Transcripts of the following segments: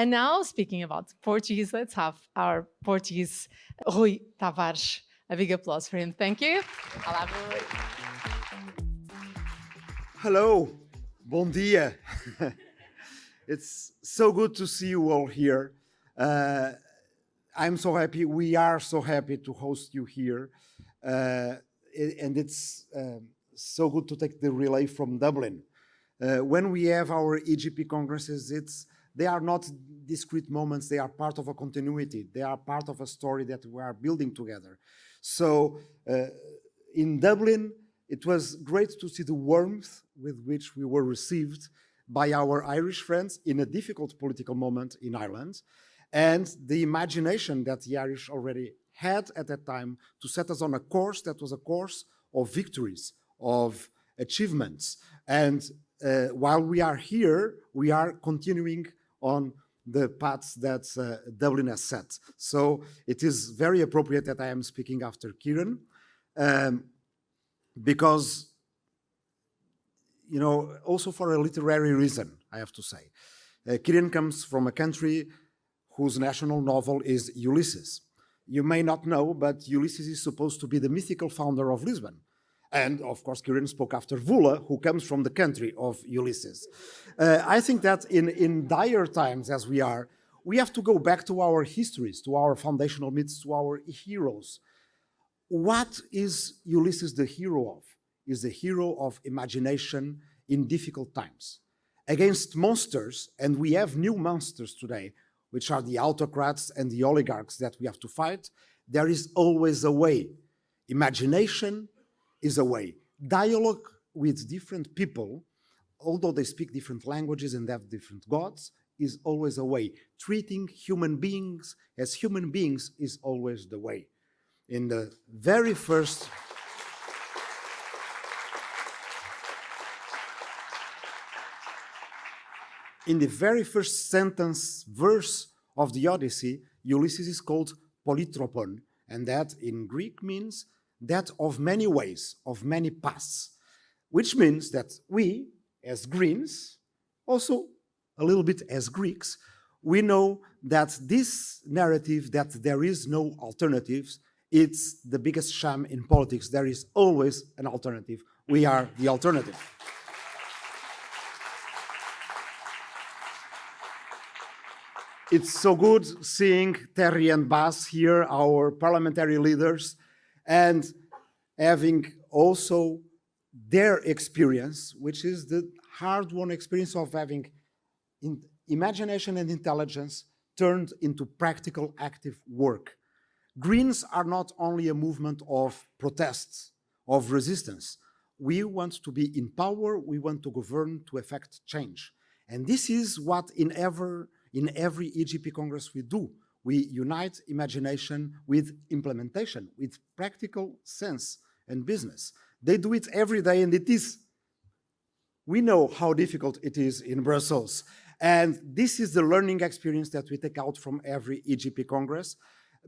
And now, speaking about Portuguese, let's have our Portuguese Rui Tavares. A big applause for him. Thank you. Olá, Rui. Hello, bom dia. It's so good to see you all here. I'm so happy, we are so happy to host you here. And it's so good to take the relay from Dublin. When we have our EGP congresses, they are not discrete moments, they are part of a continuity. They are part of a story that we are building together. So in Dublin, it was great to see the warmth with which we were received by our Irish friends in a difficult political moment in Ireland, and the imagination that the Irish already had at that time to set us on a course that was a course of victories, of achievements. And while we are here, we are continuing on the paths that Dublin has set. So it is very appropriate that I am speaking after Kieran, because, you know, also for a literary reason, I have to say. Kieran comes from a country whose national novel is Ulysses. You may not know, but Ulysses is supposed to be the mythical founder of Lisbon. And of course, Kieran spoke after Vula, who comes from the country of Ulysses. I think that in dire times as we are, we have to go back to our histories, to our foundational myths, to our heroes. What is Ulysses the hero of? Is the hero of imagination in difficult times. Against monsters, and we have new monsters today, which are the autocrats and the oligarchs that we have to fight, there is always a way. Imagination is a way. Dialogue with different people, although they speak different languages and have different gods, is always a way. Treating human beings as human beings is always the way. In the very first verse of the Odyssey, Ulysses is called polytropon, and that in Greek means that of many ways, of many paths, which means that we, as Greens, also a little bit as Greeks, we know that this narrative that there is no alternatives, it's the biggest sham in politics. There is always an alternative. We are the alternative. It's so good seeing Terry and Bas here, our parliamentary leaders, and having also their experience, which is the hard-won experience of having imagination and intelligence turned into practical, active work. Greens are not only a movement of protests, of resistance. We want to be in power, we want to govern to effect change. And this is what in every EGP Congress we do. We unite imagination with implementation, with practical sense and business. They do it every day, and we know how difficult it is in Brussels. And this is the learning experience that we take out from every EGP Congress.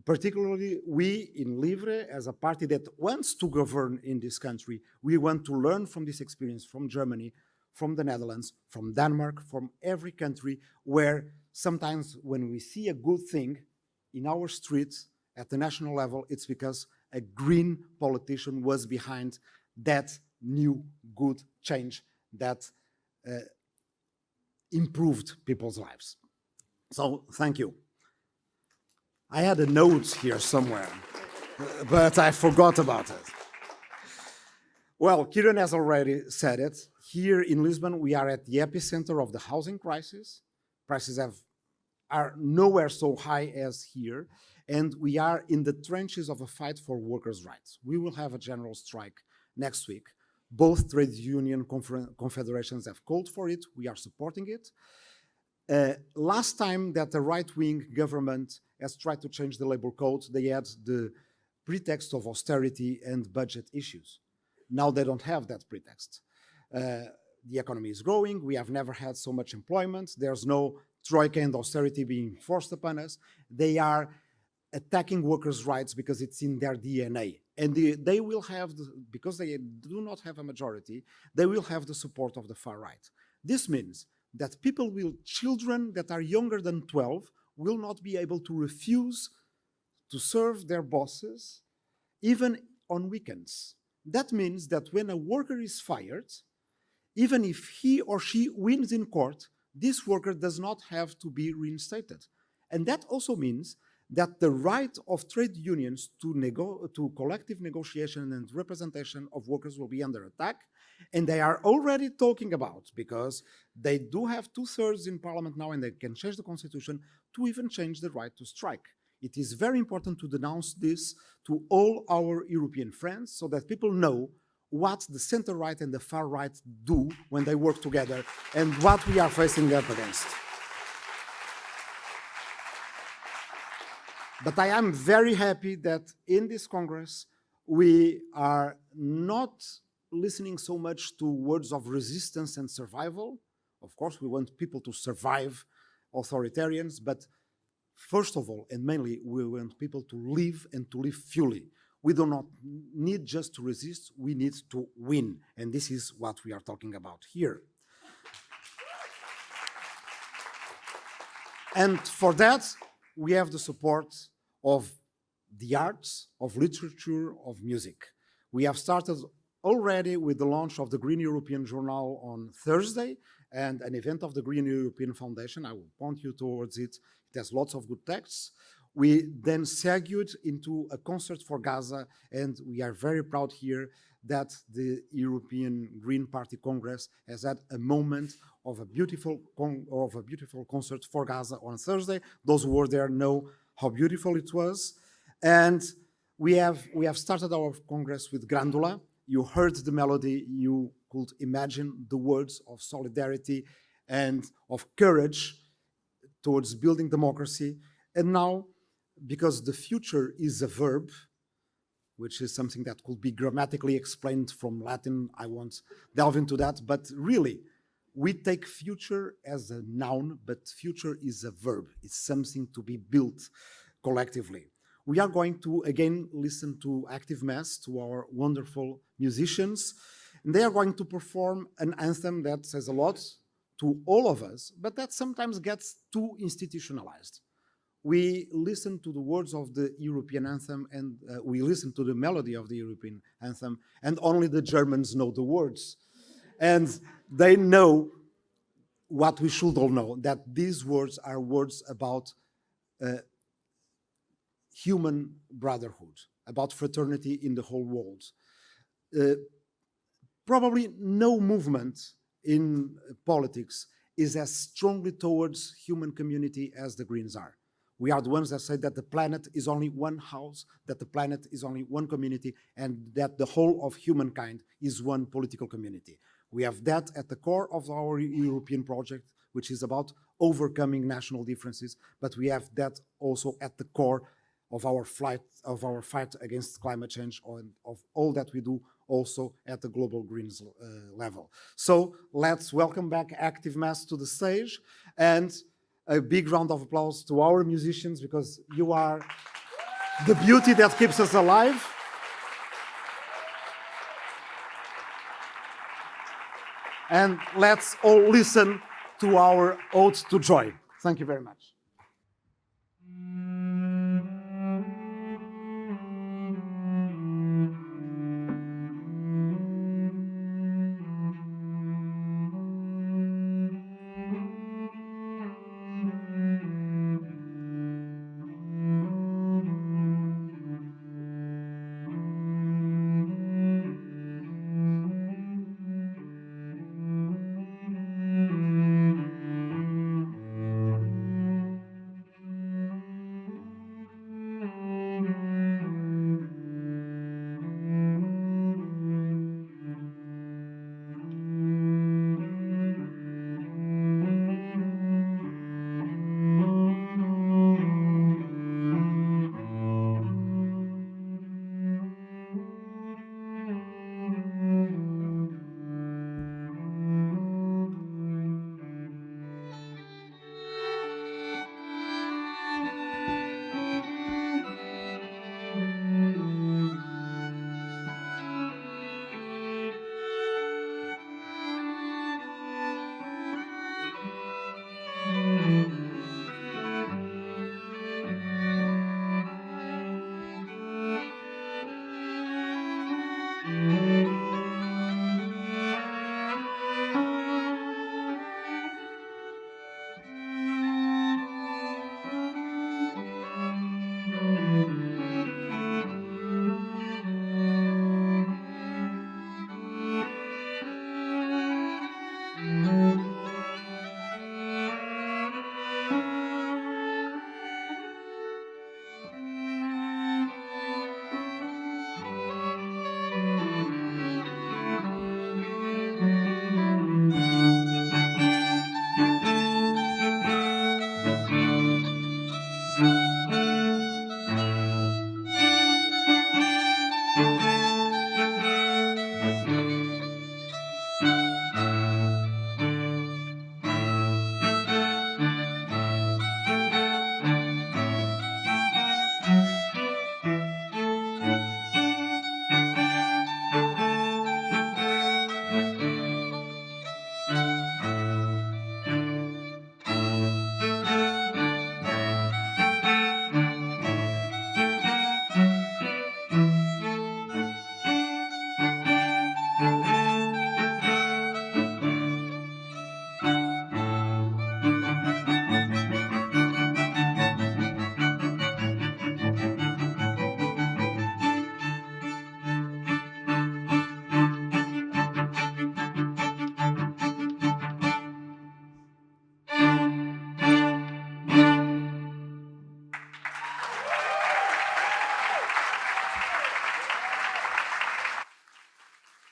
Particularly we in Livre, as a party that wants to govern in this country, we want to learn from this experience from Germany, from the Netherlands, from Denmark, from every country where sometimes when we see a good thing in our streets at the national level, it's because a green politician was behind that new good change that improved people's lives. So thank you. I had a note here somewhere, but I forgot about it. Well, Kieran has already said it. Here in Lisbon, we are at the epicenter of the housing crisis. Prices are nowhere so high as here, and we are in the trenches of a fight for workers' rights. We will have a general strike next week. Both trade union confederations have called for it. We are supporting it. Last time that the right-wing government has tried to change the labor code, they had the pretext of austerity and budget issues. Now they don't have that pretext. The economy is growing. We have never had so much employment. There's no troika and austerity being forced upon us. They are attacking workers' rights because it's in their DNA. And they will have, because they do not have a majority, they will have the support of the far right. This means that children that are younger than 12 will not be able to refuse to serve their bosses even on weekends. That means that when a worker is fired, even if he or she wins in court, this worker does not have to be reinstated. And that also means that the right of trade unions to collective negotiation and representation of workers will be under attack. And they are already talking about, because they do have 2/3 in parliament now and they can change the constitution, to even change the right to strike. It is very important to denounce this to all our European friends so that people know what the center-right and the far-right do when they work together and what we are facing up against. But I am very happy that in this Congress, we are not listening so much to words of resistance and survival. Of course, we want people to survive authoritarians, but first of all, and mainly, we want people to live and to live fully. We do not need just to resist, we need to win. And this is what we are talking about here. And for that, we have the support of the arts, of literature, of music. We have started already with the launch of the Green European Journal on Thursday and an event of the Green European Foundation. I will point you towards it. It has lots of good texts. We then segued into a concert for Gaza, and we are very proud here that the European Green Party Congress has had a moment of a beautiful concert for Gaza on Thursday. Those who were there know how beautiful it was. And we have started our Congress with Grândola. You heard the melody, you could imagine the words of solidarity and of courage towards building democracy. And now, because the future is a verb, which is something that could be grammatically explained from Latin, I won't delve into that, but really, we take future as a noun, but future is a verb. It's something to be built collectively. We are going to, again, listen to Active Mass, to our wonderful musicians, and they are going to perform an anthem that says a lot to all of us, but that sometimes gets too institutionalized. We listen to the words of the European anthem and we listen to the melody of the European anthem, and only the Germans know the words. And they know what we should all know, that these words are words about human brotherhood, about fraternity in the whole world. Probably no movement in politics is as strongly towards human community as the Greens are. We are the ones that say that the planet is only one house, that the planet is only one community, and that the whole of humankind is one political community. We have that at the core of our European project, which is about overcoming national differences, but we have that also at the core of our fight against climate change, and of all that we do also at the global Greens level. So let's welcome back Active Mass to the stage, and a big round of applause to our musicians, because you are the beauty that keeps us alive. And let's all listen to our ode to joy. Thank you very much.